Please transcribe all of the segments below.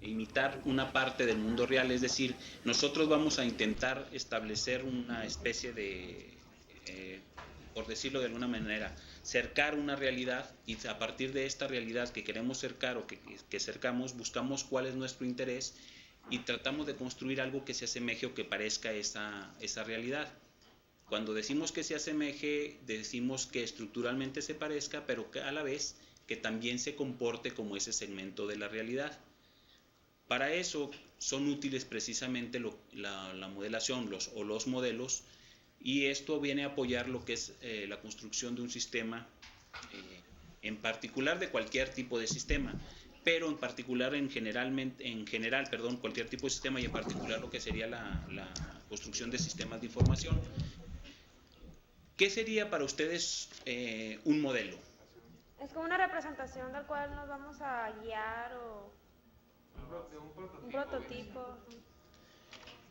imitar una parte del mundo real, es decir, nosotros vamos a intentar establecer una especie de, por decirlo de alguna manera, cercar una realidad, y a partir de esta realidad que queremos cercar o que cercamos, buscamos cuál es nuestro interés y tratamos de construir algo que se asemeje o que parezca esa realidad. Cuando decimos que se asemeje, decimos que estructuralmente se parezca, pero que a la vez que también se comporte como ese segmento de la realidad. Para eso son útiles precisamente la modelación los modelos, y esto viene a apoyar lo que es la construcción de un sistema, en particular de cualquier tipo de sistema, pero en particular en general, cualquier tipo de sistema, y en particular lo que sería la construcción de sistemas de información. ¿Qué sería para ustedes un modelo? Es como una representación del cual nos vamos a guiar o un prototipo.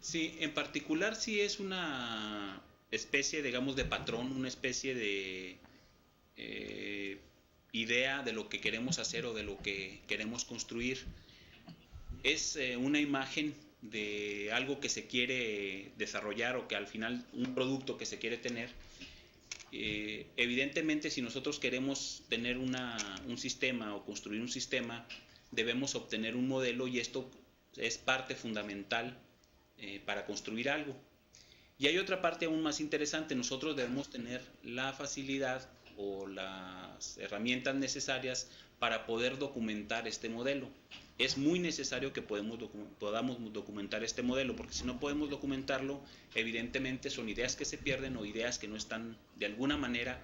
Sí, en particular sí es una especie, digamos, de patrón, una especie de idea de lo que queremos hacer o de lo que queremos construir. Es una imagen de algo que se quiere desarrollar, o que al final un producto que se quiere tener. Evidentemente, si nosotros queremos tener un sistema o construir un sistema, debemos obtener un modelo, y esto es parte fundamental para construir algo. Y hay otra parte aún más interesante: nosotros debemos tener la facilidad o las herramientas necesarias para poder documentar este modelo. Es muy necesario que podamos documentar este modelo, porque si no podemos documentarlo, evidentemente son ideas que se pierden o ideas que no están de alguna manera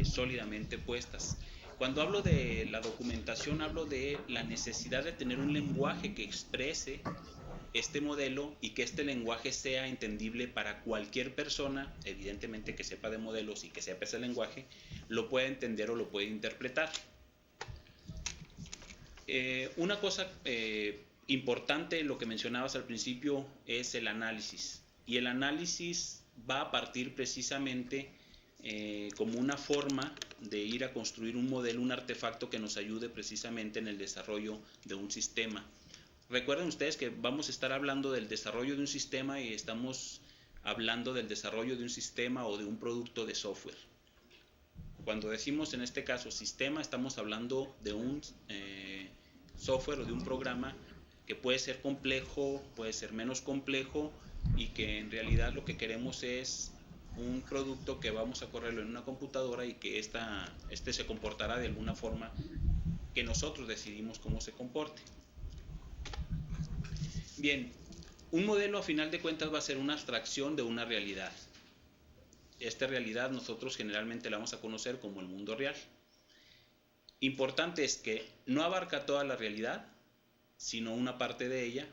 sólidamente puestas. Cuando hablo de la documentación, hablo de la necesidad de tener un lenguaje que exprese este modelo, y que este lenguaje sea entendible para cualquier persona, evidentemente que sepa de modelos y que sepa ese lenguaje, lo pueda entender o lo pueda interpretar. Una cosa importante, lo que mencionabas al principio, es el análisis. Y el análisis va a partir precisamente como una forma de ir a construir un modelo, un artefacto que nos ayude precisamente en el desarrollo de un sistema. Recuerden ustedes que vamos a estar hablando del desarrollo de un sistema, y estamos hablando del desarrollo de un sistema o de un producto de software. Cuando decimos en este caso sistema, estamos hablando de un software o de un programa que puede ser complejo, puede ser menos complejo, y que en realidad lo que queremos es un producto que vamos a correrlo en una computadora, y que este se comportará de alguna forma que nosotros decidimos cómo se comporte. Bien, un modelo a final de cuentas va a ser una abstracción de una realidad. Esta realidad nosotros generalmente la vamos a conocer como el mundo real. Importante es que no abarca toda la realidad, sino una parte de ella,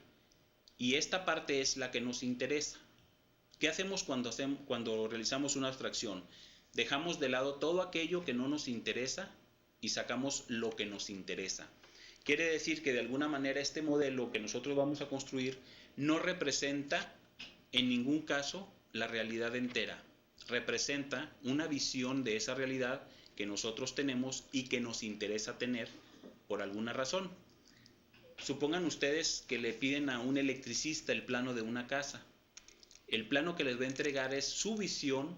y esta parte es la que nos interesa. ¿Qué hacemos cuando realizamos una abstracción? Dejamos de lado todo aquello que no nos interesa y sacamos lo que nos interesa. Quiere decir que de alguna manera este modelo que nosotros vamos a construir no representa en ningún caso la realidad entera. Representa una visión de esa realidad que nosotros tenemos y que nos interesa tener por alguna razón. Supongan ustedes que le piden a un electricista el plano de una casa. El plano que les va a entregar es su visión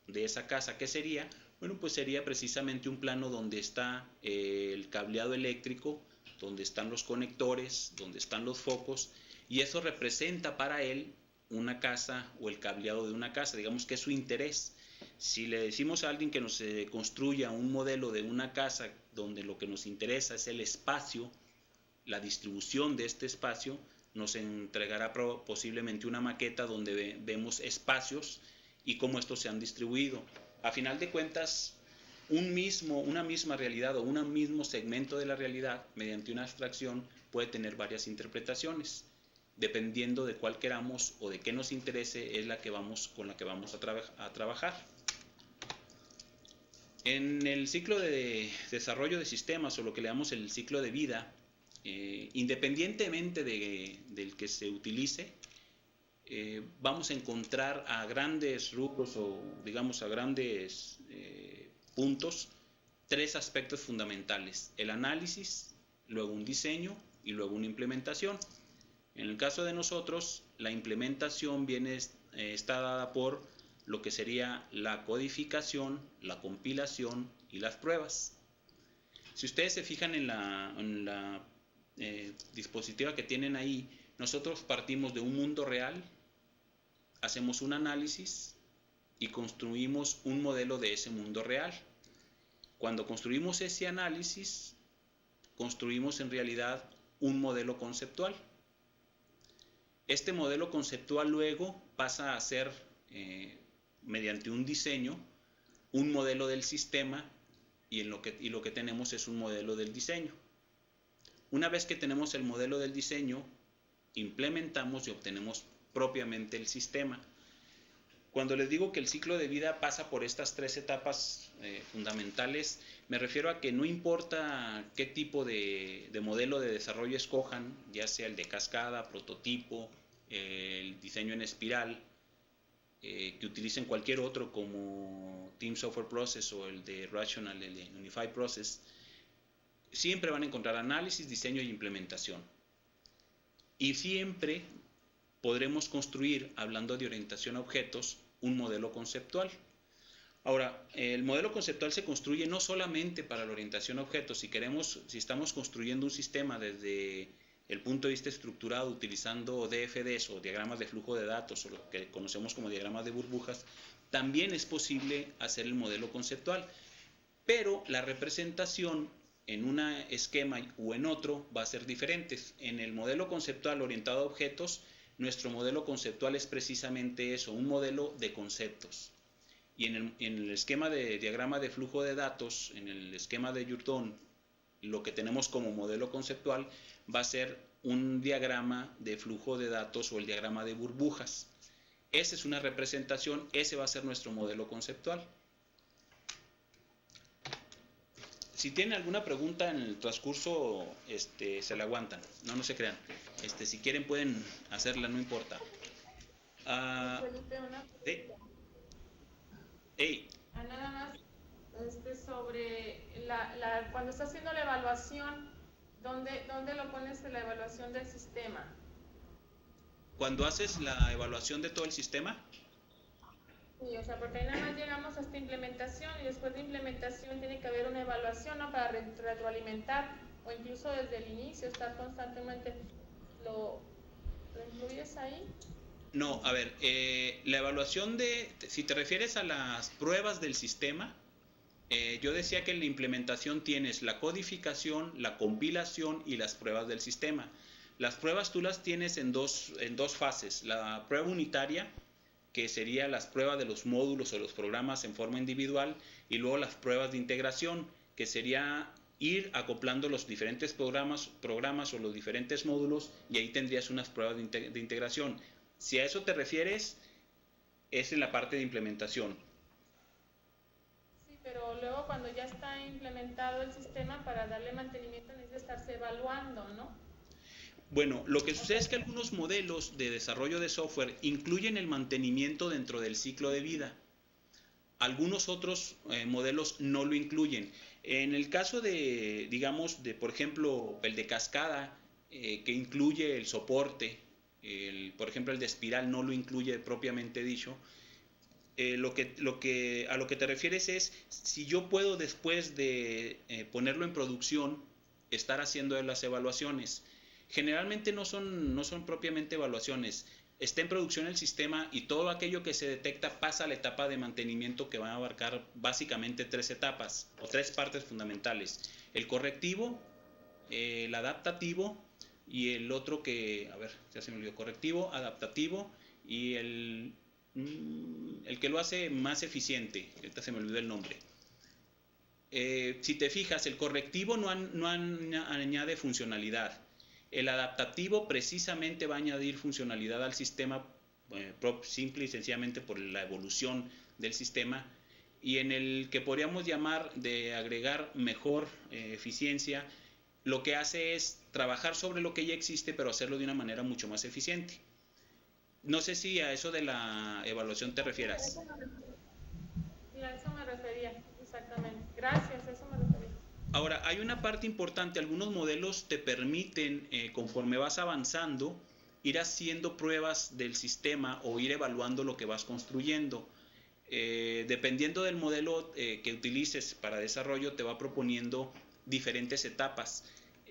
de esa casa. ¿Qué sería? Bueno, pues sería precisamente un plano donde está el cableado eléctrico, donde están los conectores, donde están los focos, y eso representa para él una casa o el cableado de una casa, digamos que es su interés. Si le decimos a alguien que nos construya un modelo de una casa donde lo que nos interesa es el espacio, la distribución de este espacio, nos entregará posiblemente una maqueta donde vemos espacios y cómo estos se han distribuido. A final de cuentas, una misma realidad o un mismo segmento de la realidad, mediante una abstracción, puede tener varias interpretaciones. Dependiendo de cuál queramos o de qué nos interese, es con la que vamos a trabajar. En el ciclo de desarrollo de sistemas, o lo que le llamamos el ciclo de vida, independientemente del que se utilice, vamos a encontrar a grandes rubros, o digamos a grandes puntos, tres aspectos fundamentales: el análisis, luego un diseño y luego una implementación. En el caso de nosotros, la implementación está dada por lo que sería la codificación, la compilación y las pruebas. Si ustedes se fijan en la dispositiva que tienen ahí, nosotros partimos de un mundo real, hacemos un análisis y construimos un modelo de ese mundo real. Cuando construimos ese análisis, construimos en realidad un modelo conceptual. Este modelo conceptual luego pasa a ser, mediante un diseño, un modelo del sistema y lo que tenemos es un modelo del diseño. Una vez que tenemos el modelo del diseño, implementamos y obtenemos propiamente el sistema. Cuando les digo que el ciclo de vida pasa por estas 3 etapas fundamentales, me refiero a que no importa qué tipo de modelo de desarrollo escojan, ya sea el de cascada, prototipo, el diseño en espiral, que utilicen cualquier otro como Team Software Process o el de Rational, el de Unified Process, siempre van a encontrar análisis, diseño y implementación. Y siempre podremos construir, hablando de orientación a objetos, un modelo conceptual. Ahora, el modelo conceptual se construye no solamente para la orientación a objetos. Si estamos construyendo un sistema desde el punto de vista estructurado utilizando DFDs o diagramas de flujo de datos o lo que conocemos como diagramas de burbujas, también es posible hacer el modelo conceptual. Pero la representación en un esquema o en otro va a ser diferente. En el modelo conceptual orientado a objetos, nuestro modelo conceptual es precisamente eso, un modelo de conceptos. Y en el esquema de diagrama de flujo de datos, en el esquema de Jordan, lo que tenemos como modelo conceptual va a ser un diagrama de flujo de datos o el diagrama de burbujas. Esa es una representación, ese va a ser nuestro modelo conceptual. Si tienen alguna pregunta en el transcurso, se la aguantan, no se crean. Si quieren pueden hacerla, no importa. Felipe, una pregunta. Hey. Nada más sobre cuando estás haciendo la evaluación, ¿dónde lo pones en la evaluación del sistema? Cuando haces la evaluación de todo el sistema. Sí, o sea, porque ahí nada más llegamos a esta implementación y después de implementación tiene que haber una evaluación, ¿no? Para retroalimentar o incluso desde el inicio estar constantemente. ¿Lo incluyes ahí? No, a ver, la evaluación si te refieres a las pruebas del sistema, yo decía que en la implementación tienes la codificación, la compilación y las pruebas del sistema. Las pruebas tú las tienes en dos fases. La prueba unitaria, que sería las pruebas de los módulos o los programas en forma individual, y luego las pruebas de integración, que sería ir acoplando los diferentes programas o los diferentes módulos, y ahí tendrías unas pruebas de integración. Si a eso te refieres, es en la parte de implementación. Sí, pero luego cuando ya está implementado el sistema, para darle mantenimiento necesita estarse evaluando, ¿no? Bueno, lo que sucede es que algunos modelos de desarrollo de software incluyen el mantenimiento dentro del ciclo de vida. Algunos otros modelos no lo incluyen. En el caso de, digamos, por ejemplo, el de cascada, que incluye el soporte, por ejemplo, el de espiral no lo incluye propiamente dicho. A lo que te refieres es si yo puedo, después de ponerlo en producción, estar haciendo las evaluaciones. Generalmente no son propiamente evaluaciones. Está en producción el sistema y todo aquello que se detecta pasa a la etapa de mantenimiento, que va a abarcar básicamente 3 etapas o 3 partes fundamentales: el correctivo, el adaptativo y el otro que, a ver, ya se me olvidó, correctivo, adaptativo y el que lo hace más eficiente, ahorita se me olvidó el nombre. Si te fijas, el correctivo no añade funcionalidad. El adaptativo precisamente va a añadir funcionalidad al sistema, simple y sencillamente por la evolución del sistema. Y en el que podríamos llamar de agregar mejor eficiencia, lo que hace es trabajar sobre lo que ya existe, pero hacerlo de una manera mucho más eficiente. No sé si a eso de la evaluación te refieras. Sí, a eso me refería, exactamente. Gracias, a eso me refería. Ahora, hay una parte importante, algunos modelos te permiten, conforme vas avanzando, ir haciendo pruebas del sistema o ir evaluando lo que vas construyendo. Dependiendo del modelo que utilices para desarrollo, te va proponiendo diferentes etapas.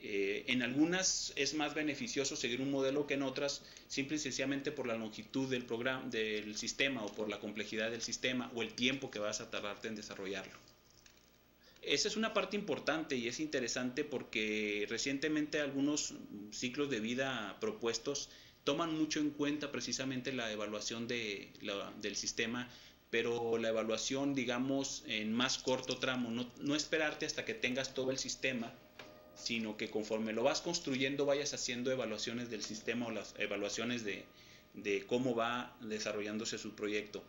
En algunas es más beneficioso seguir un modelo que en otras, simple y sencillamente por la longitud del programa, del sistema, o por la complejidad del sistema, o el tiempo que vas a tardarte en desarrollarlo. Esa es una parte importante y es interesante porque recientemente algunos ciclos de vida propuestos toman mucho en cuenta precisamente la evaluación del sistema, pero la evaluación, digamos, en más corto tramo, no esperarte hasta que tengas todo el sistema, sino que conforme lo vas construyendo vayas haciendo evaluaciones del sistema o las evaluaciones de cómo va desarrollándose su proyecto.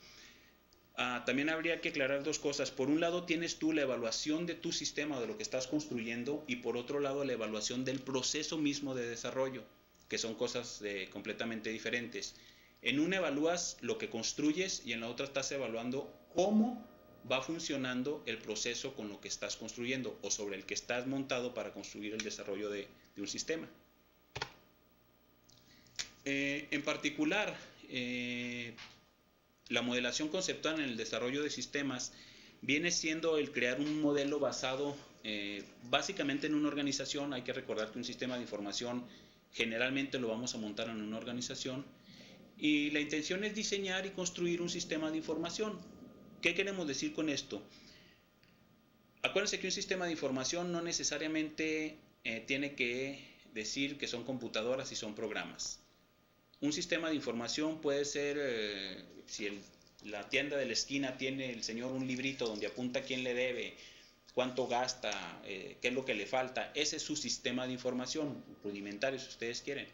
También habría que aclarar dos cosas. Por un lado tienes tú la evaluación de tu sistema, de lo que estás construyendo, y por otro lado la evaluación del proceso mismo de desarrollo, que son cosas completamente diferentes. En una evalúas lo que construyes y en la otra estás evaluando cómo va funcionando el proceso con lo que estás construyendo o sobre el que estás montado para construir el desarrollo de un sistema. En particular, la modelación conceptual en el desarrollo de sistemas viene siendo el crear un modelo basado básicamente en una organización. Hay que recordar que un sistema de información generalmente lo vamos a montar en una organización, y la intención es diseñar y construir un sistema de información. ¿Qué queremos decir con esto? Acuérdense que un sistema de información no necesariamente tiene que decir que son computadoras y son programas. Un sistema de información puede ser, si la tienda de la esquina tiene el señor un librito donde apunta quién le debe, cuánto gasta, qué es lo que le falta. Ese es su sistema de información, rudimentario si ustedes quieren,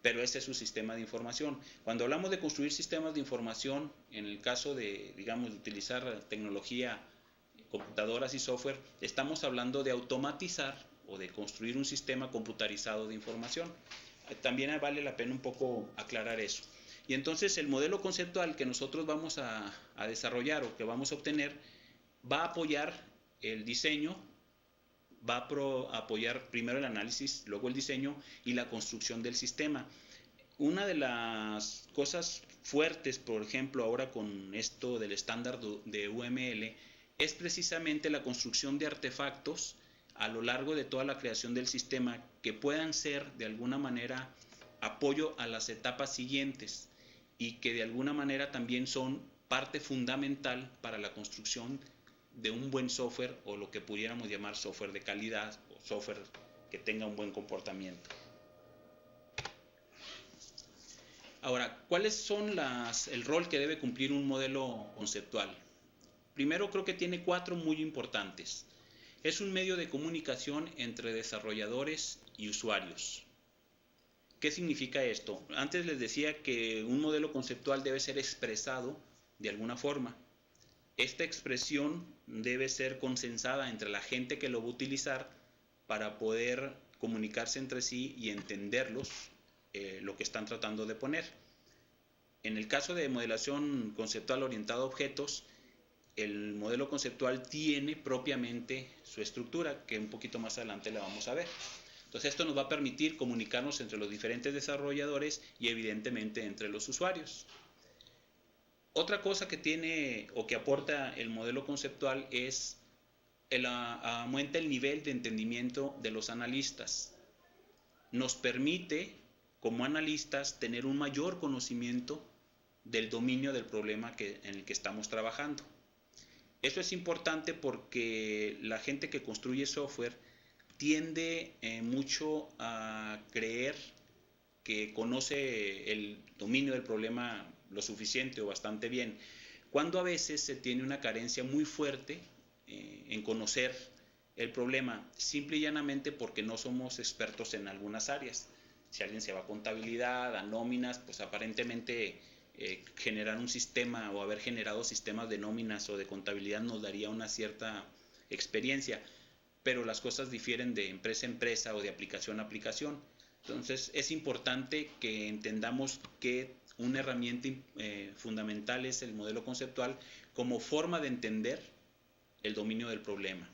pero ese es su sistema de información. Cuando hablamos de construir sistemas de información, en el caso de, digamos, de utilizar tecnología, computadoras y software, estamos hablando de automatizar o de construir un sistema computarizado de información. También vale la pena un poco aclarar eso. Y entonces el modelo conceptual que nosotros vamos a desarrollar o que vamos a obtener va a apoyar el diseño, va a apoyar primero el análisis, luego el diseño y la construcción del sistema. Una de las cosas fuertes, por ejemplo, ahora con esto del estándar de UML, es precisamente la construcción de artefactos a lo largo de toda la creación del sistema que puedan ser de alguna manera apoyo a las etapas siguientes y que de alguna manera también son parte fundamental para la construcción de un buen software, o lo que pudiéramos llamar software de calidad o software que tenga un buen comportamiento. Ahora, ¿cuáles son el rol que debe cumplir un modelo conceptual? Primero, creo que tiene 4 muy importantes. Es un medio de comunicación entre desarrolladores y usuarios. ¿Qué significa esto? Antes les decía que un modelo conceptual debe ser expresado de alguna forma. Esta expresión debe ser consensada entre la gente que lo va a utilizar para poder comunicarse entre sí y entenderlos lo que están tratando de poner. En el caso de modelación conceptual orientada a objetos, el modelo conceptual tiene propiamente su estructura, que un poquito más adelante la vamos a ver. Entonces esto nos va a permitir comunicarnos entre los diferentes desarrolladores y evidentemente entre los usuarios. Otra cosa que tiene o que aporta el modelo conceptual es aumenta el nivel de entendimiento de los analistas. Nos permite, como analistas, tener un mayor conocimiento del dominio del problema en el que estamos trabajando. Eso es importante porque la gente que construye software tiende mucho a creer que conoce el dominio del problema lo suficiente o bastante bien, cuando a veces se tiene una carencia muy fuerte en conocer el problema, simple y llanamente porque no somos expertos en algunas áreas. Si alguien se va a contabilidad, a nóminas, pues aparentemente generar un sistema o haber generado sistemas de nóminas o de contabilidad nos daría una cierta experiencia, pero las cosas difieren de empresa a empresa o de aplicación a aplicación. Entonces es importante que entendamos que una herramienta fundamental es el modelo conceptual como forma de entender el dominio del problema.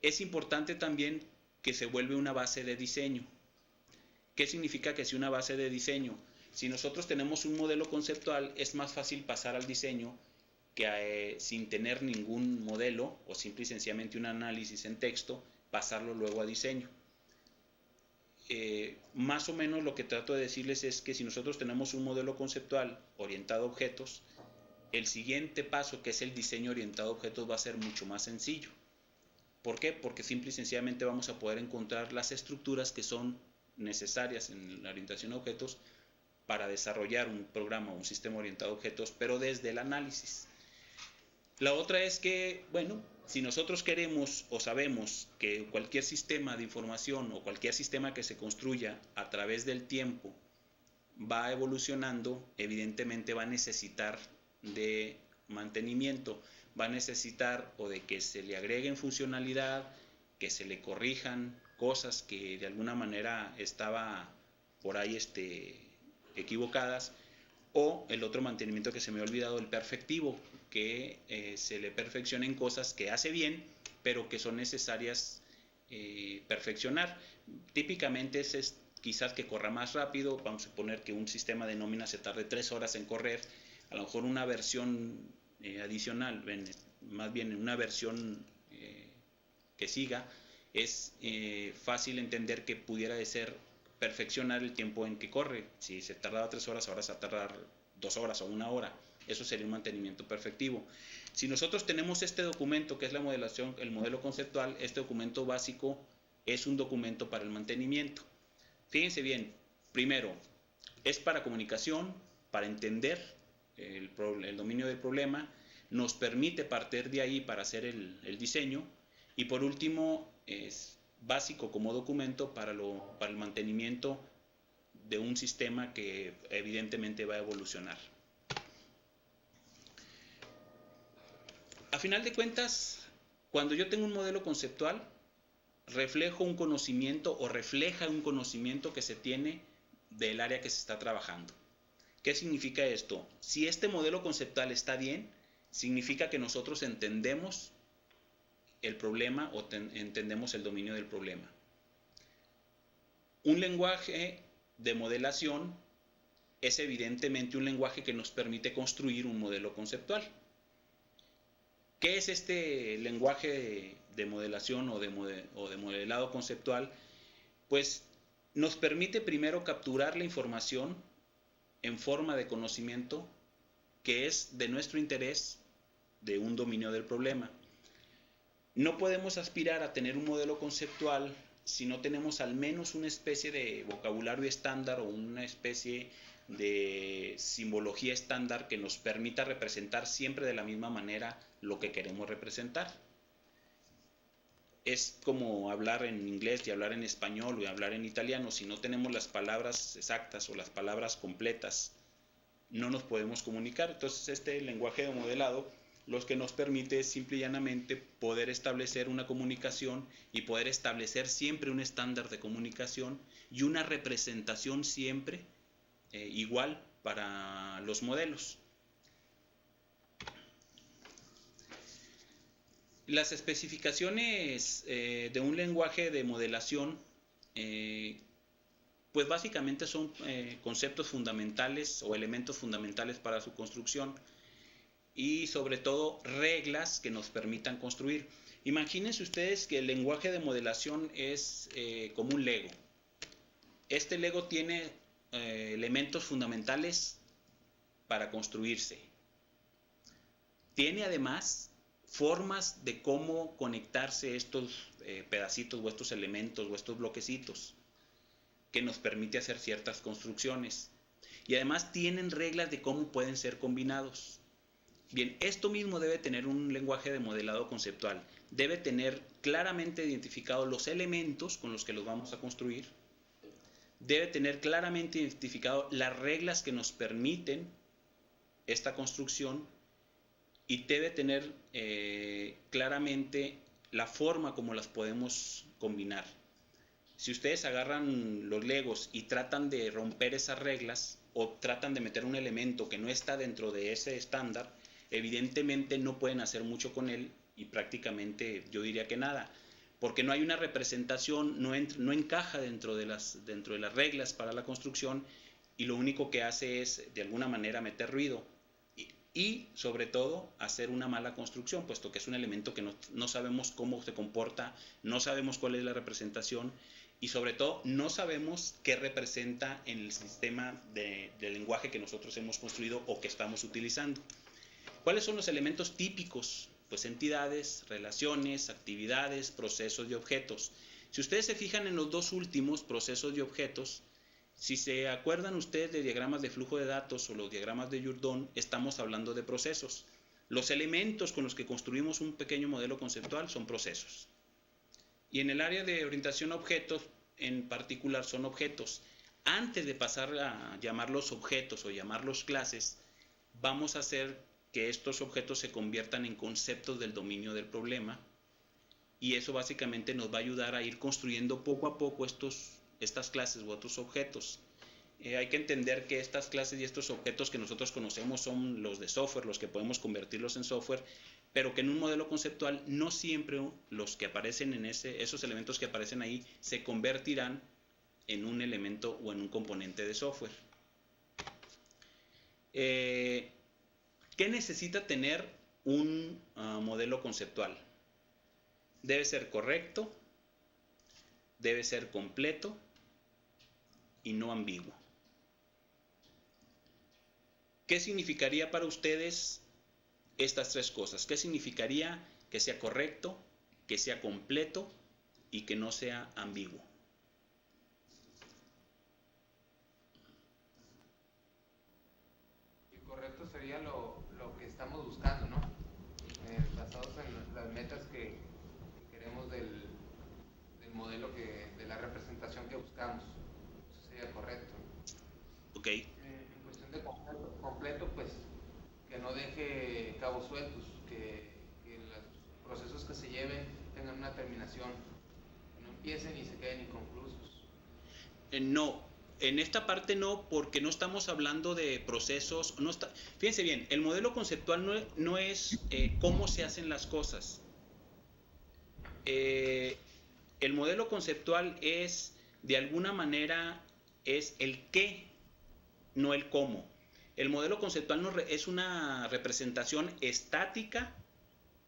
es importante también que se vuelve una base de diseño. ¿Qué significa que si una base de diseño? Si nosotros tenemos un modelo conceptual, es más fácil pasar al diseño que sin tener ningún modelo o simple y sencillamente un análisis en texto, pasarlo luego a diseño. Más o menos lo que trato de decirles es que si nosotros tenemos un modelo conceptual orientado a objetos, el siguiente paso, que es el diseño orientado a objetos, va a ser mucho más sencillo. ¿Por qué? Porque simple y sencillamente vamos a poder encontrar las estructuras que son necesarias en la orientación a objetos para desarrollar un programa o un sistema orientado a objetos, pero desde el análisis. La otra es que, bueno, si nosotros queremos o sabemos que cualquier sistema de información o cualquier sistema que se construya a través del tiempo va evolucionando, evidentemente va a necesitar de mantenimiento, va a necesitar o de que se le agreguen funcionalidad, que se le corrijan cosas que de alguna manera estaba por ahí equivocadas, o el otro mantenimiento que se me ha olvidado, el perfectivo, que se le perfeccionen cosas que hace bien, pero que son necesarias perfeccionar. Típicamente es quizás que corra más rápido. Vamos a poner que un sistema de nómina se tarde 3 horas en correr. A lo mejor una versión adicional, más bien una versión que siga, es fácil entender que pudiera de ser perfeccionar el tiempo en que corre. Si se tardaba 3 horas, ahora se va a tardar 2 horas o 1 hora. Eso sería un mantenimiento perfectivo. Si nosotros tenemos este documento, que es la modelación, el modelo conceptual, este documento básico es un documento para el mantenimiento. Fíjense bien, primero, es para comunicación, para entender el dominio del problema, nos permite partir de ahí para hacer el diseño, y por último, es básico como documento para el mantenimiento de un sistema que evidentemente va a evolucionar. A final de cuentas, cuando yo tengo un modelo conceptual, refleja un conocimiento que se tiene del área que se está trabajando. ¿Qué significa esto? Si este modelo conceptual está bien, significa que nosotros entendemos el problema o entendemos el dominio del problema. Un lenguaje de modelación es evidentemente un lenguaje que nos permite construir un modelo conceptual. ¿Qué es este lenguaje de modelación o de modelado conceptual? Pues nos permite primero capturar la información en forma de conocimiento que es de nuestro interés de un dominio del problema. No podemos aspirar a tener un modelo conceptual si no tenemos al menos una especie de vocabulario estándar o una especie de simbología estándar que nos permita representar siempre de la misma manera lo que queremos representar. Es como hablar en inglés y hablar en español y hablar en italiano. Si no tenemos las palabras exactas o las palabras completas, no nos podemos comunicar. Entonces este lenguaje de modelado lo que nos permite es simple y llanamente poder establecer una comunicación y poder establecer siempre un estándar de comunicación y una representación siempre igual para los modelos. Las especificaciones de un lenguaje de modelación pues básicamente son conceptos fundamentales o elementos fundamentales para su construcción y sobre todo reglas que nos permitan construir. Imagínense ustedes que el lenguaje de modelación es como un Lego. Este Lego tiene elementos fundamentales para construirse. Tiene además formas de cómo conectarse estos pedacitos o estos elementos o estos bloquecitos que nos permite hacer ciertas construcciones. Y además tienen reglas de cómo pueden ser combinados. Bien, esto mismo debe tener un lenguaje de modelado conceptual. Debe tener claramente identificados los elementos con los que los vamos a construir. Debe tener claramente identificado las reglas que nos permiten esta construcción y debe tener claramente la forma como las podemos combinar. Si ustedes agarran los Legos y tratan de romper esas reglas o tratan de meter un elemento que no está dentro de ese estándar, evidentemente no pueden hacer mucho con él y prácticamente yo diría que nada, porque no hay una representación, no encaja dentro de las reglas para la construcción, y lo único que hace es de alguna manera meter ruido y sobre todo hacer una mala construcción, puesto que es un elemento que no sabemos cómo se comporta, no sabemos cuál es la representación y sobre todo no sabemos qué representa en el sistema de lenguaje que nosotros hemos construido o que estamos utilizando. ¿Cuáles son los elementos típicos? Pues entidades, relaciones, actividades, procesos y objetos. Si ustedes se fijan en los dos últimos, procesos y objetos, si se acuerdan ustedes de diagramas de flujo de datos o los diagramas de Jordan, estamos hablando de procesos. Los elementos con los que construimos un pequeño modelo conceptual son procesos. Y en el área de orientación a objetos, en particular, son objetos. Antes de pasar a llamarlos objetos o llamarlos clases, vamos a hacer que estos objetos se conviertan en conceptos del dominio del problema, y eso básicamente nos va a ayudar a ir construyendo poco a poco estas clases u otros objetos. Hay que entender que estas clases y estos objetos que nosotros conocemos son los de software, los que podemos convertirlos en software, pero que en un modelo conceptual no siempre los que aparecen en esos elementos que aparecen ahí se convertirán en un elemento o en un componente de software. ¿Qué necesita tener un modelo conceptual? Debe ser correcto, debe ser completo y no ambiguo. ¿Qué significaría para ustedes estas tres cosas? ¿Qué significaría que sea correcto, que sea completo y que no sea ambiguo? El correcto sería lo que estamos buscando, ¿no? Basados en las metas que queremos del modelo, de la representación que buscamos. Eso sería correcto. Ok. En cuestión de completo, pues que no deje cabos sueltos, que los procesos que se lleven tengan una terminación, que no empiecen y se queden inconclusos. No, en esta parte no, porque no estamos hablando de procesos. Fíjense bien, el modelo conceptual no es cómo se hacen las cosas. El modelo conceptual es, de alguna manera, es el qué, no el cómo. El modelo conceptual es una representación estática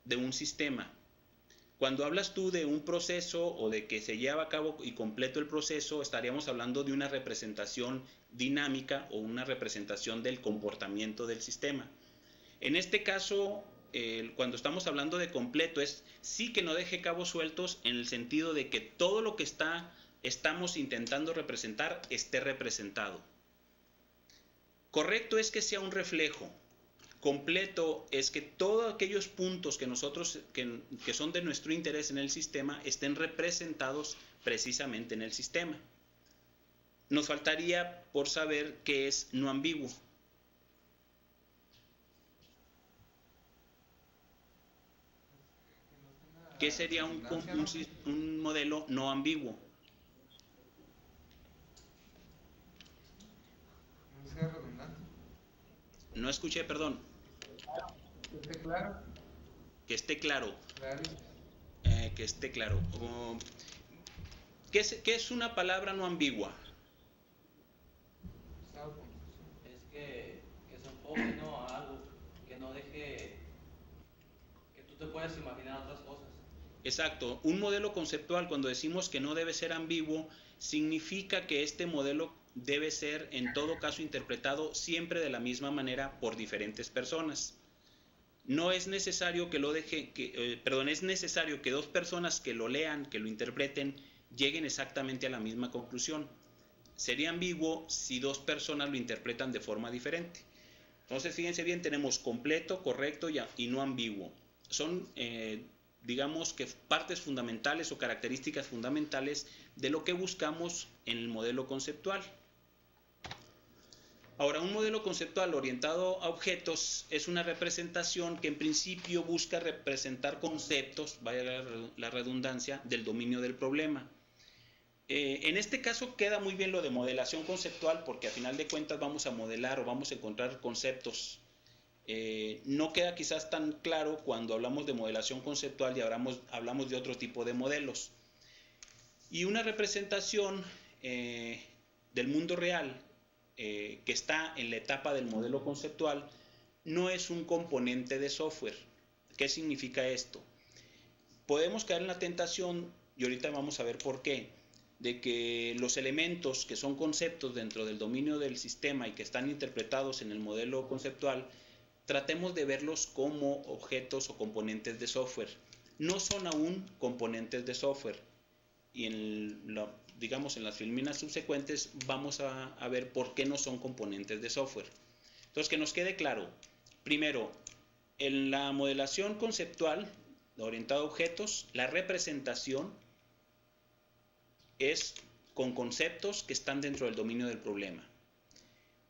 de un sistema. Cuando hablas tú de un proceso o de que se lleva a cabo y completo el proceso, estaríamos hablando de una representación dinámica o una representación del comportamiento del sistema. En este caso, cuando estamos hablando de completo, es sí que no deje cabos sueltos, en el sentido de que todo lo que estamos intentando representar esté representado. Correcto es que sea un reflejo. Completo es que todos aquellos puntos que son de nuestro interés en el sistema estén representados precisamente en el sistema. Nos faltaría por saber qué es no ambiguo. ¿Qué sería un modelo no ambiguo? No sea redundante. No escuché, perdón. Que esté claro. Que esté claro. Claro. Que esté claro. ¿Qué es una palabra no ambigua? Es que se enfoque, ¿no?, a algo, que no deje, que tú te puedas imaginar otras cosas. Exacto. Un modelo conceptual, cuando decimos que no debe ser ambiguo, significa que este modelo debe ser en todo caso interpretado siempre de la misma manera por diferentes personas. No es necesario es necesario que dos personas que lo lean, que lo interpreten, lleguen exactamente a la misma conclusión. Sería ambiguo si dos personas lo interpretan de forma diferente. Entonces, fíjense bien, tenemos completo, correcto y no ambiguo. Son, digamos que partes fundamentales o características fundamentales de lo que buscamos en el modelo conceptual. Ahora, un modelo conceptual orientado a objetos es una representación que en principio busca representar conceptos, vaya la redundancia, del dominio del problema. En este caso queda muy bien lo de modelación conceptual, porque a final de cuentas vamos a modelar o vamos a encontrar conceptos no queda quizás tan claro cuando hablamos de modelación conceptual y hablamos de otro tipo de modelos. Y una representación del mundo real que está en la etapa del modelo conceptual no es un componente de software. ¿Qué significa esto? Podemos caer en la tentación, y ahorita vamos a ver por qué, de que los elementos que son conceptos dentro del dominio del sistema y que están interpretados en el modelo conceptual, tratemos de verlos como objetos o componentes de software. No son aún componentes de software. Y digamos en las filminas subsecuentes vamos a ver por qué no son componentes de software. Entonces, que nos quede claro. Primero, en la modelación conceptual orientada a objetos, la representación es con conceptos que están dentro del dominio del problema.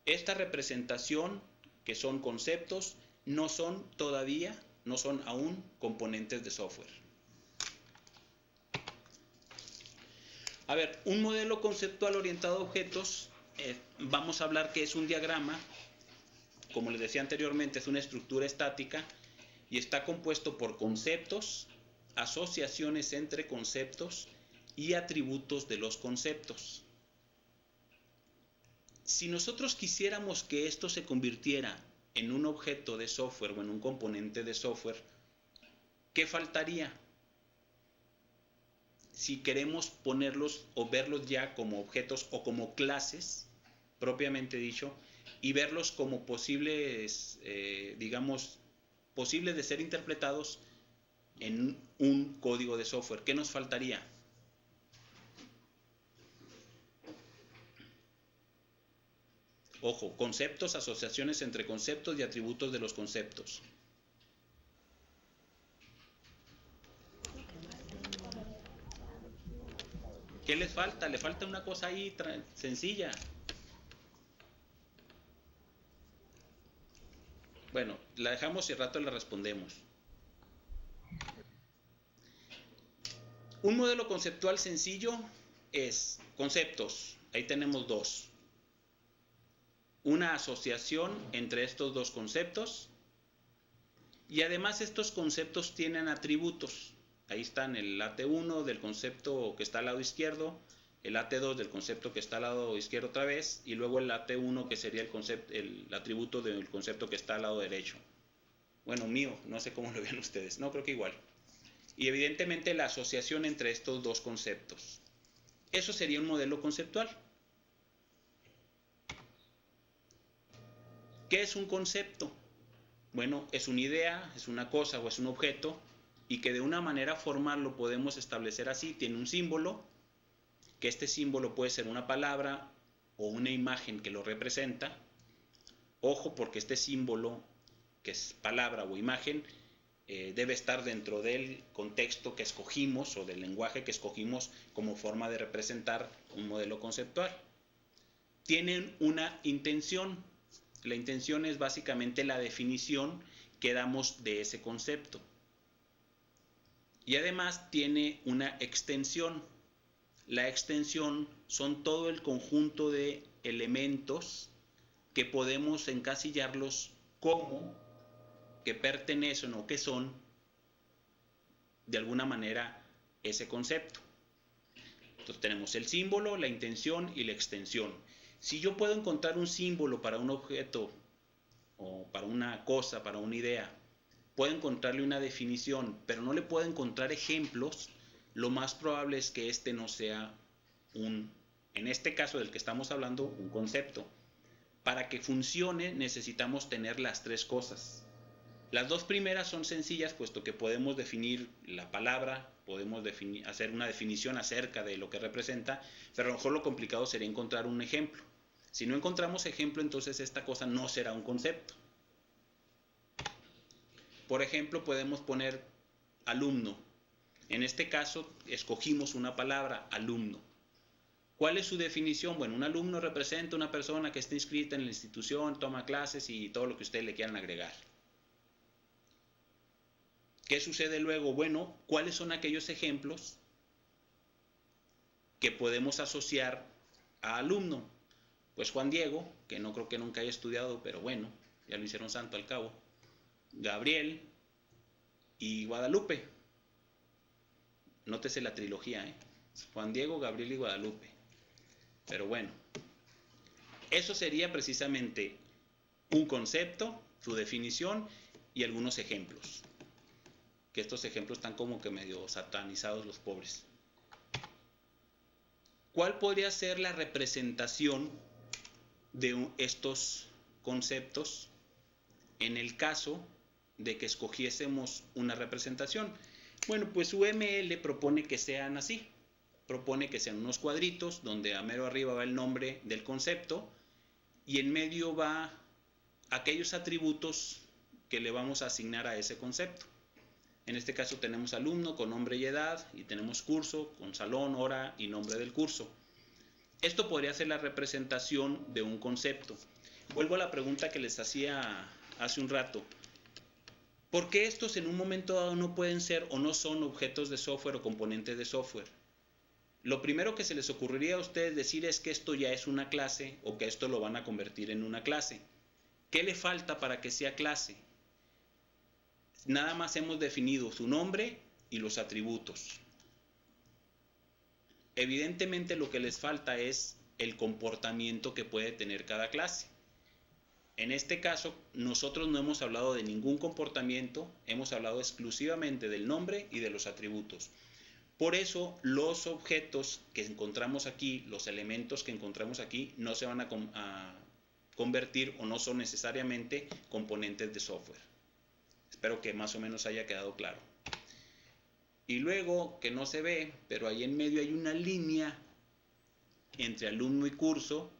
Esta representación, que son conceptos, no son aún componentes de software. A ver, un modelo conceptual orientado a objetos, vamos a hablar que es un diagrama, como les decía anteriormente, es una estructura estática y está compuesto por conceptos, asociaciones entre conceptos y atributos de los conceptos. Si nosotros quisiéramos que esto se convirtiera en un objeto de software o en un componente de software, ¿qué faltaría? Si queremos ponerlos o verlos ya como objetos o como clases, propiamente dicho, y verlos como posibles, posibles de ser interpretados en un código de software, ¿qué nos faltaría? Ojo, conceptos, asociaciones entre conceptos y atributos de los conceptos. ¿Qué les falta? Le falta una cosa ahí sencilla. Bueno, la dejamos y al rato la respondemos. Un modelo conceptual sencillo es conceptos. Ahí tenemos dos. Una asociación entre estos dos conceptos. Y además estos conceptos tienen atributos. Ahí están el AT1 del concepto que está al lado izquierdo, el AT2 del concepto que está al lado izquierdo otra vez, y luego el AT1 que sería el atributo del concepto que está al lado derecho. Bueno, mío, no sé cómo lo vean ustedes, no, creo que igual. Y evidentemente la asociación entre estos dos conceptos. Eso sería un modelo conceptual. ¿Qué es un concepto? Bueno, es una idea, es una cosa o es un objeto, y que de una manera formal lo podemos establecer así. Tiene un símbolo, que este símbolo puede ser una palabra o una imagen que lo representa. Ojo, porque este símbolo, que es palabra o imagen, debe estar dentro del contexto que escogimos o del lenguaje que escogimos como forma de representar un modelo conceptual. Tienen una intención. La intención es básicamente la definición que damos de ese concepto. Y además tiene una extensión. La extensión son todo el conjunto de elementos que podemos encasillarlos como que pertenecen o que son de alguna manera ese concepto. Entonces tenemos el símbolo, la intención y la extensión. Si yo puedo encontrar un símbolo para un objeto o para una cosa, para una idea, puedo encontrarle una definición, pero no le puedo encontrar ejemplos, lo más probable es que este no sea en este caso del que estamos hablando, un concepto. Para que funcione necesitamos tener las tres cosas. Las dos primeras son sencillas, puesto que podemos definir la palabra, podemos hacer una definición acerca de lo que representa, pero a lo mejor lo complicado sería encontrar un ejemplo. Si no encontramos ejemplo, entonces esta cosa no será un concepto. Por ejemplo, podemos poner alumno. En este caso, escogimos una palabra, alumno. ¿Cuál es su definición? Bueno, un alumno representa una persona que está inscrita en la institución, toma clases y todo lo que ustedes le quieran agregar. ¿Qué sucede luego? Bueno, ¿cuáles son aquellos ejemplos que podemos asociar a alumno? Pues Juan Diego, que no creo que nunca haya estudiado, pero bueno, ya lo hicieron santo al cabo. Gabriel y Guadalupe. Nótese la trilogía, Juan Diego, Gabriel y Guadalupe. Pero bueno, eso sería precisamente un concepto, su definición y algunos ejemplos. Que estos ejemplos están como que medio satanizados los pobres. ¿Cuál podría ser la representación de estos conceptos en el caso de que escogiésemos una representación? Bueno, pues UML propone que sean así. Propone que sean unos cuadritos donde a mero arriba va el nombre del concepto y en medio va aquellos atributos que le vamos a asignar a ese concepto. En este caso tenemos alumno con nombre y edad y tenemos curso con salón, hora y nombre del curso. Esto podría ser la representación de un concepto. Vuelvo a la pregunta que les hacía hace un rato. ¿Por qué estos en un momento dado no pueden ser o no son objetos de software o componentes de software? Lo primero que se les ocurriría a ustedes decir es que esto ya es una clase o que esto lo van a convertir en una clase. ¿Qué le falta para que sea clase? Nada más hemos definido su nombre y los atributos. Evidentemente lo que les falta es el comportamiento que puede tener cada clase. En este caso, nosotros no hemos hablado de ningún comportamiento, hemos hablado exclusivamente del nombre y de los atributos. Por eso, los objetos que encontramos aquí, los elementos que encontramos aquí, no se van a convertir o no son necesariamente componentes de software. Espero que más o menos haya quedado claro. Y luego, que no se ve, pero ahí en medio hay una línea entre alumno y curso,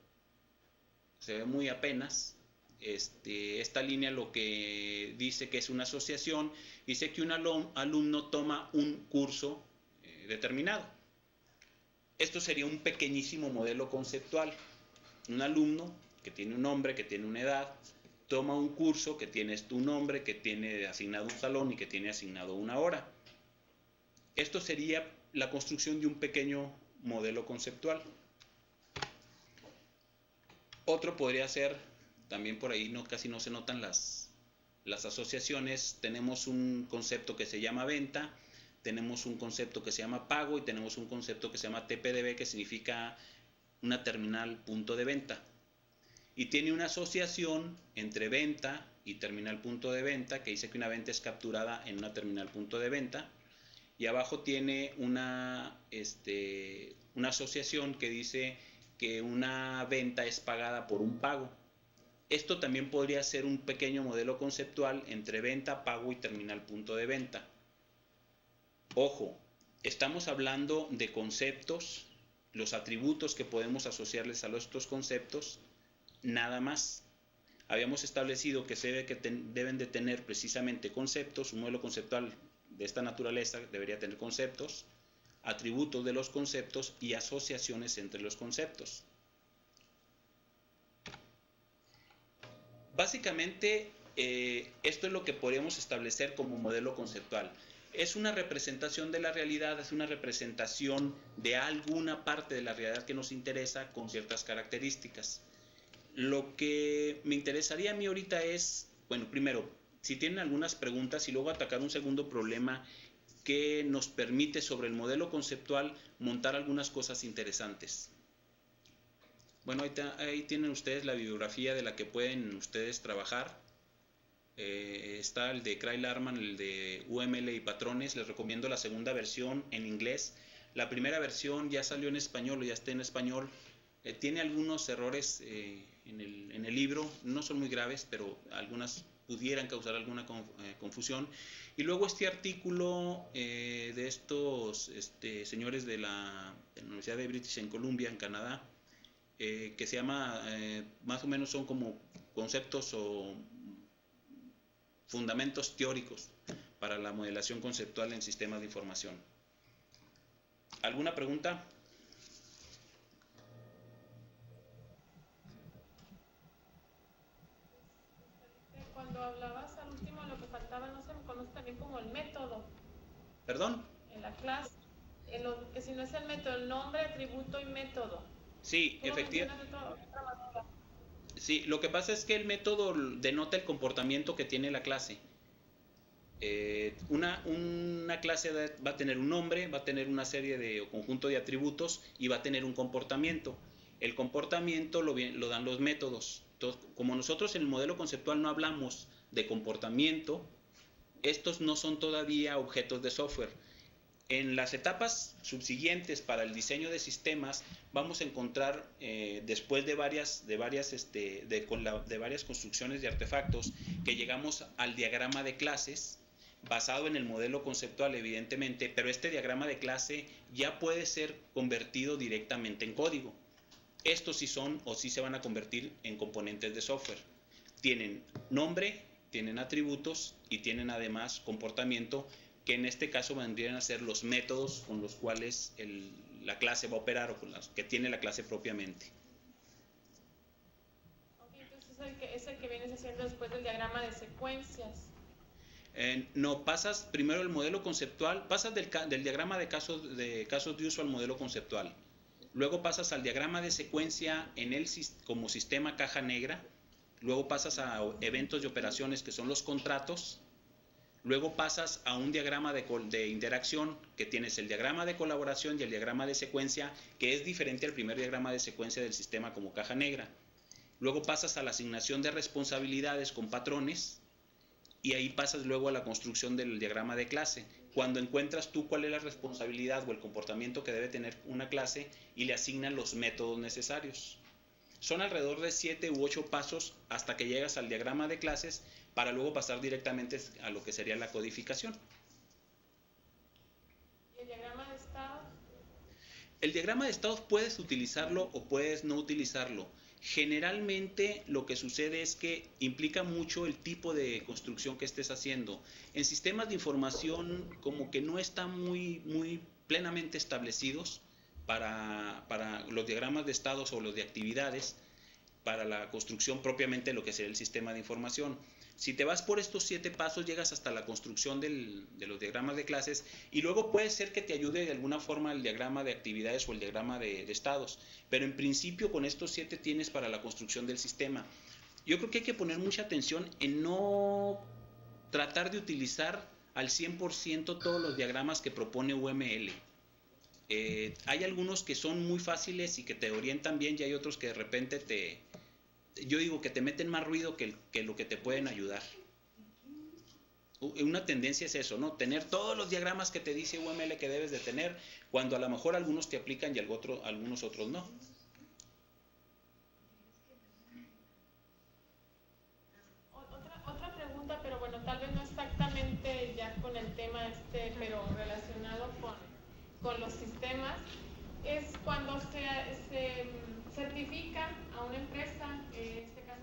se ve muy apenas. Esta línea lo que dice que es una asociación, dice que un alumno toma un curso determinado. Esto sería un pequeñísimo modelo conceptual. Un alumno que tiene un nombre, que tiene una edad, toma un curso que tiene un nombre, que tiene asignado un salón y que tiene asignado una hora. Esto sería la construcción de un pequeño modelo conceptual. Otro podría ser, también por ahí casi no se notan las asociaciones. Tenemos un concepto que se llama venta, tenemos un concepto que se llama pago y tenemos un concepto que se llama TPDB, que significa una terminal punto de venta. Y tiene una asociación entre venta y terminal punto de venta, que dice que una venta es capturada en una terminal punto de venta. Y abajo tiene una asociación que dice que una venta es pagada por un pago. Esto también podría ser un pequeño modelo conceptual entre venta, pago y terminal punto de venta. Ojo, estamos hablando de conceptos, los atributos que podemos asociarles a estos conceptos, nada más. Habíamos establecido que deben de tener precisamente conceptos. Un modelo conceptual de esta naturaleza debería tener conceptos, atributos de los conceptos y asociaciones entre los conceptos. Básicamente, esto es lo que podríamos establecer como modelo conceptual. Es una representación de la realidad, es una representación de alguna parte de la realidad que nos interesa con ciertas características. Lo que me interesaría a mí ahorita es, bueno, primero, si tienen algunas preguntas y luego atacar un segundo problema que nos permite sobre el modelo conceptual montar algunas cosas interesantes. Bueno, ahí tienen ustedes la bibliografía de la que pueden ustedes trabajar. Está el de Craig Larman, el de UML y patrones. Les recomiendo la segunda versión en inglés. La primera versión ya salió en español o ya está en español. Tiene algunos errores en el libro, no son muy graves, pero algunas pudieran causar alguna confusión. Y luego este artículo de estos señores de la Universidad de British Columbia en Canadá, que se llama, más o menos son como conceptos o fundamentos teóricos para la modelación conceptual en sistemas de información. ¿Alguna pregunta? Cuando hablabas al último, lo que faltaba no se me conoce también como el método. ¿Perdón? En la clase, que si no es el método, el nombre, atributo y método. Sí, efectivamente. Sí, lo que pasa es que el método denota el comportamiento que tiene la clase. Una clase va a tener un nombre, va a tener una serie de o conjunto de atributos y va a tener un comportamiento. El comportamiento lo dan los métodos. Entonces, como nosotros en el modelo conceptual no hablamos de comportamiento, estos no son todavía objetos de software. En las etapas subsiguientes para el diseño de sistemas vamos a encontrar, después de varias construcciones de artefactos, que llegamos al diagrama de clases, basado en el modelo conceptual evidentemente, pero este diagrama de clase ya puede ser convertido directamente en código. Estos sí son o sí se van a convertir en componentes de software. Tienen nombre, tienen atributos y tienen además comportamiento, que en este caso vendrían a ser los métodos con los cuales la clase va a operar o con los que tiene la clase propiamente. Ok, entonces es el que vienes haciendo después del diagrama de secuencias. No, pasas primero el modelo conceptual, pasas del diagrama de casos de uso al modelo conceptual. Luego pasas al diagrama de secuencia como sistema caja negra. Luego pasas a eventos de operaciones, que son los contratos. Luego pasas a un diagrama de interacción, que tienes el diagrama de colaboración y el diagrama de secuencia, que es diferente al primer diagrama de secuencia del sistema como caja negra. Luego pasas a la asignación de responsabilidades con patrones, y ahí pasas luego a la construcción del diagrama de clase. Cuando encuentras tú cuál es la responsabilidad o el comportamiento que debe tener una clase, y le asignan los métodos necesarios. Son alrededor de 7 u 8 pasos hasta que llegas al diagrama de clases, para luego pasar directamente a lo que sería la codificación. ¿Y el diagrama de estados? El diagrama de estados puedes utilizarlo o puedes no utilizarlo. Generalmente lo que sucede es que implica mucho el tipo de construcción que estés haciendo. En sistemas de información como que no están muy plenamente establecidos para los diagramas de estados o los de actividades, para la construcción propiamente de lo que sería el sistema de información. Si te vas por estos 7 pasos, llegas hasta la construcción de los diagramas de clases, y luego puede ser que te ayude de alguna forma el diagrama de actividades o el diagrama de estados, pero en principio con estos 7 tienes para la construcción del sistema. Yo creo que hay que poner mucha atención en no tratar de utilizar al 100% todos los diagramas que propone UML. Hay algunos que son muy fáciles y que te orientan bien, y hay otros que de repente yo digo que te meten más ruido que lo que te pueden ayudar. Una tendencia es eso, ¿no? Tener todos los diagramas que te dice UML que debes de tener, cuando a lo mejor algunos te aplican y algunos otros no. Otra pregunta, pero bueno, tal vez no exactamente ya con el tema pero relacionado con los sistemas, es cuando se certifica a una empresa, en este caso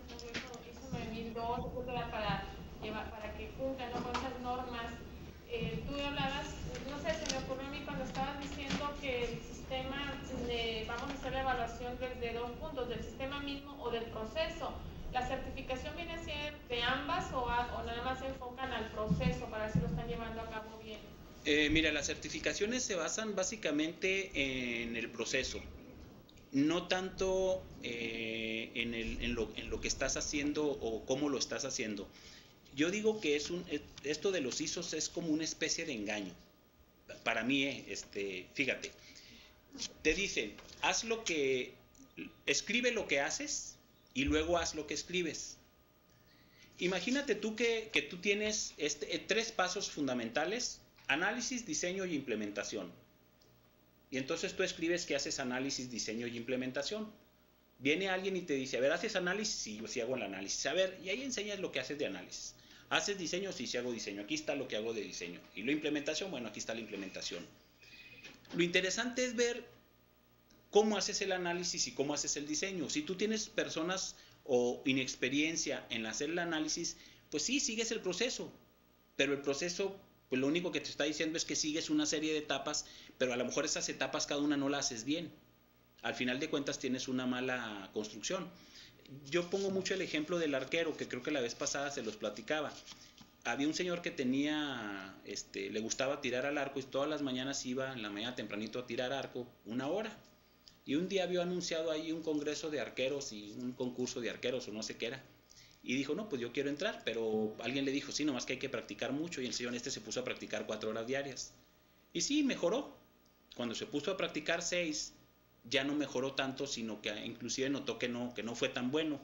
ISO 9002, etcétera, para que cumplan, ¿no?, con esas normas. Tú hablabas, no sé, se me ocurrió a mí cuando estabas diciendo que el sistema, vamos a hacer la evaluación desde 2 puntos, del sistema mismo o del proceso. ¿La certificación viene a ser de ambas o nada más se enfocan al proceso para ver si lo están llevando a cabo bien? Mira, las certificaciones se basan básicamente en el proceso, no tanto en lo que estás haciendo o cómo lo estás haciendo. Yo digo que esto de los ISOs es como una especie de engaño. Para mí, fíjate, te dicen, escribe lo que haces y luego haz lo que escribes. Imagínate tú que tú tienes 3 pasos fundamentales: análisis, diseño y implementación. Y entonces tú escribes que haces análisis, diseño y implementación. Viene alguien y te dice, a ver, ¿haces análisis? Sí, yo sí hago el análisis. A ver, y ahí enseñas lo que haces de análisis. ¿Haces diseño? Sí, sí hago diseño. Aquí está lo que hago de diseño. ¿Y la implementación? Bueno, aquí está la implementación. Lo interesante es ver cómo haces el análisis y cómo haces el diseño. Si tú tienes personas o inexperiencia en hacer el análisis, pues sí, sigues el proceso. Pero el proceso, pues lo único que te está diciendo es que sigues una serie de etapas, pero a lo mejor esas etapas cada una no las haces bien. Al final de cuentas tienes una mala construcción. Yo pongo mucho el ejemplo del arquero, que creo que la vez pasada se los platicaba. Había un señor que le gustaba tirar al arco, y todas las mañanas iba en la mañana tempranito a tirar arco 1 hora. Y un día vio anunciado ahí un congreso de arqueros y un concurso de arqueros o no sé qué era. Y dijo, no, pues yo quiero entrar, pero alguien le dijo, sí, nomás que hay que practicar mucho, y el señor se puso a practicar 4 horas diarias. Y sí, mejoró. Cuando se puso a practicar 6, ya no mejoró tanto, sino que inclusive notó que no fue tan bueno.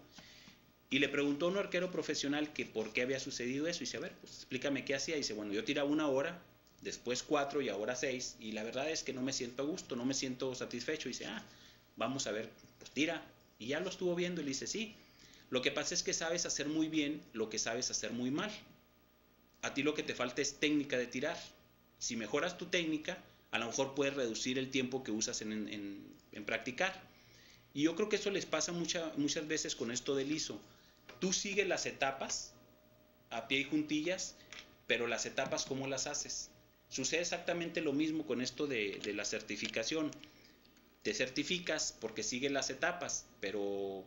Y le preguntó a un arquero profesional que por qué había sucedido eso, y dice, a ver, pues explícame qué hacía. Y dice, bueno, yo tiraba 1 hora, después 4 y ahora 6, y la verdad es que no me siento a gusto, no me siento satisfecho. Y dice, vamos a ver, pues tira. Y ya lo estuvo viendo y le dice, sí, lo que pasa es que sabes hacer muy bien lo que sabes hacer muy mal. A ti lo que te falta es técnica de tirar. Si mejoras tu técnica, a lo mejor puedes reducir el tiempo que usas en practicar. Y yo creo que eso les pasa muchas veces con esto del ISO. Tú sigues las etapas a pie y juntillas, pero las etapas, ¿cómo las haces? Sucede exactamente lo mismo con esto de la certificación. Te certificas porque sigues las etapas, pero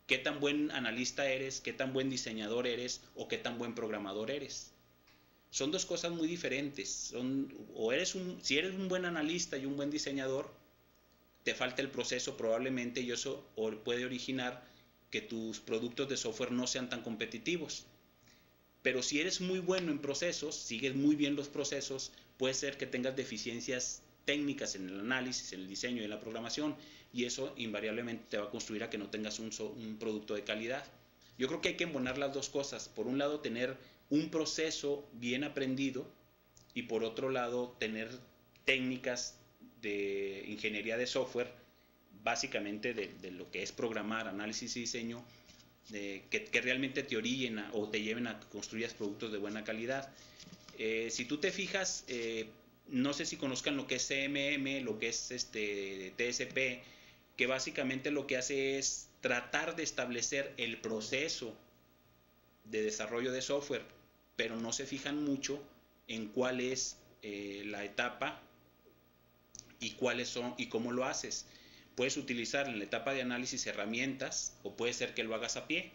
¿qué tan buen analista eres? ¿Qué tan buen diseñador eres? ¿O qué tan buen programador eres? Son dos cosas muy diferentes. Si eres un buen analista y un buen diseñador, te falta el proceso probablemente, y eso puede originar que tus productos de software no sean tan competitivos. Pero si eres muy bueno en procesos, sigues muy bien los procesos, puede ser que tengas deficiencias técnicas en el análisis, en el diseño y en la programación, y eso invariablemente te va a construir a que no tengas un producto de calidad. Yo creo que hay que embonar las dos cosas. Por un lado, tener un proceso bien aprendido, y por otro lado, tener técnicas de ingeniería de software, básicamente de lo que es programar, análisis y diseño, que realmente te orillen o te lleven a que construyas productos de buena calidad. Si tú te fijas, no sé si conozcan lo que es CMM, lo que es TSP, que básicamente lo que hace es tratar de establecer el proceso de desarrollo de software, pero no se fijan mucho en cuál es la etapa y cuáles son y cómo lo haces. Puedes utilizar en la etapa de análisis herramientas, o puede ser que lo hagas a pie.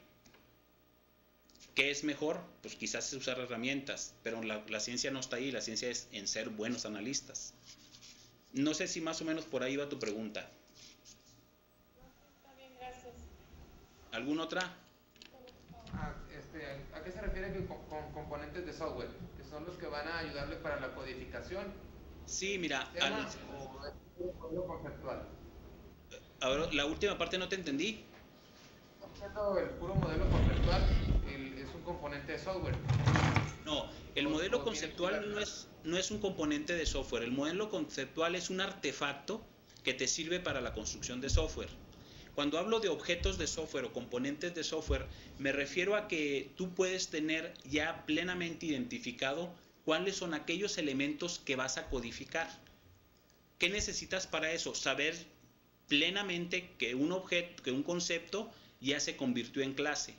¿Qué es mejor? Pues quizás es usar herramientas, pero la ciencia no está ahí, la ciencia es en ser buenos analistas. No sé si más o menos por ahí va tu pregunta. Está bien, gracias. ¿Alguna otra? ¿A qué se refiere con componentes de software? Que son los que van a ayudarle para la codificación. Sí, mira, ¿Tema o es un modelo conceptual? ahora, la última parte no te entendí. Siendo el puro modelo conceptual, es un componente de software. No, el modelo conceptual no es un componente de software. El modelo conceptual es un artefacto que te sirve para la construcción de software. Cuando hablo de objetos de software o componentes de software, me refiero a que tú puedes tener ya plenamente identificado cuáles son aquellos elementos que vas a codificar. ¿Qué necesitas para eso? Saber plenamente que un objeto, que un concepto ya se convirtió en clase.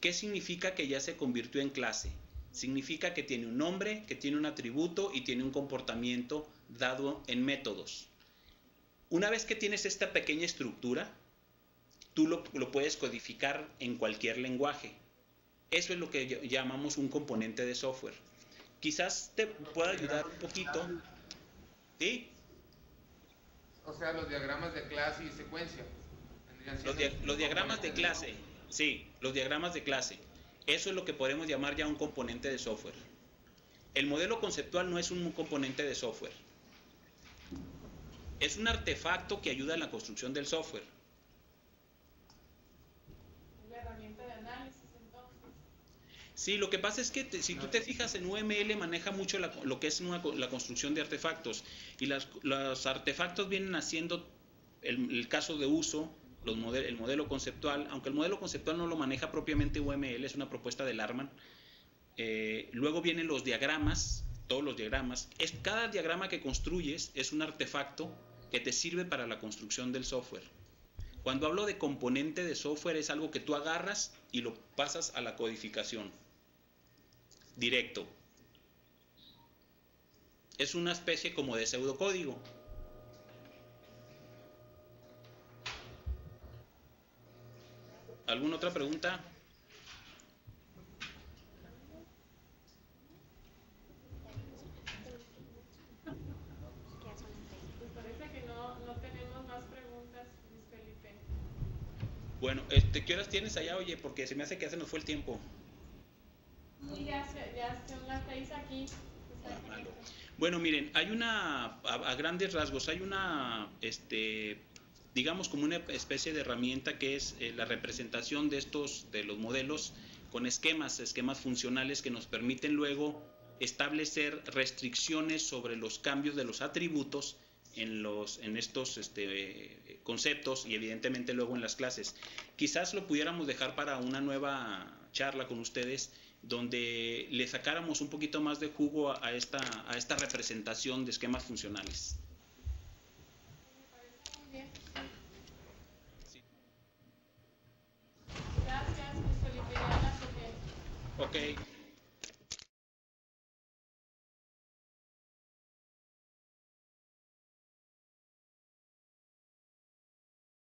¿Qué significa que ya se convirtió en clase? Significa que tiene un nombre, que tiene un atributo y tiene un comportamiento dado en métodos. Una vez que tienes esta pequeña estructura, tú lo puedes codificar en cualquier lenguaje. Eso es lo que llamamos un componente de software. Quizás te pueda ayudar un poquito. ¿Sí? O sea, los diagramas de clase y secuencia. Los diagramas de clase. Sí, los diagramas de clase. Eso es lo que podemos llamar ya un componente de software. El modelo conceptual no es un componente de software. Es un artefacto que ayuda en la construcción del software. La herramienta de análisis, entonces. Sí, lo que pasa es que si tú te fijas en UML maneja mucho lo que es la construcción de artefactos, y los artefactos vienen haciendo el caso de uso, el modelo conceptual, aunque el modelo conceptual no lo maneja propiamente UML, es una propuesta del Arman. Luego vienen los diagramas, todos los diagramas. Cada diagrama que construyes es un artefacto que te sirve para la construcción del software. Cuando hablo de componente de software, es algo que tú agarras y lo pasas a la codificación directo. Es una especie como de pseudocódigo. ¿Alguna otra pregunta? Pues parece que no tenemos más preguntas, Luis Felipe. Bueno, ¿qué horas tienes allá? Oye, porque se me hace que ya se nos fue el tiempo. Sí, ya son las 6 aquí. Ah, malo. Bueno, miren, hay a grandes rasgos, hay digamos como una especie de herramienta que es la representación de los modelos con esquemas funcionales que nos permiten luego establecer restricciones sobre los cambios de los atributos en estos conceptos y evidentemente luego en las clases. Quizás lo pudiéramos dejar para una nueva charla con ustedes donde le sacáramos un poquito más de jugo a esta representación de esquemas funcionales. Me parece muy bien. Sí. Gracias, Luis Felipe. Ya la acepté. Ok.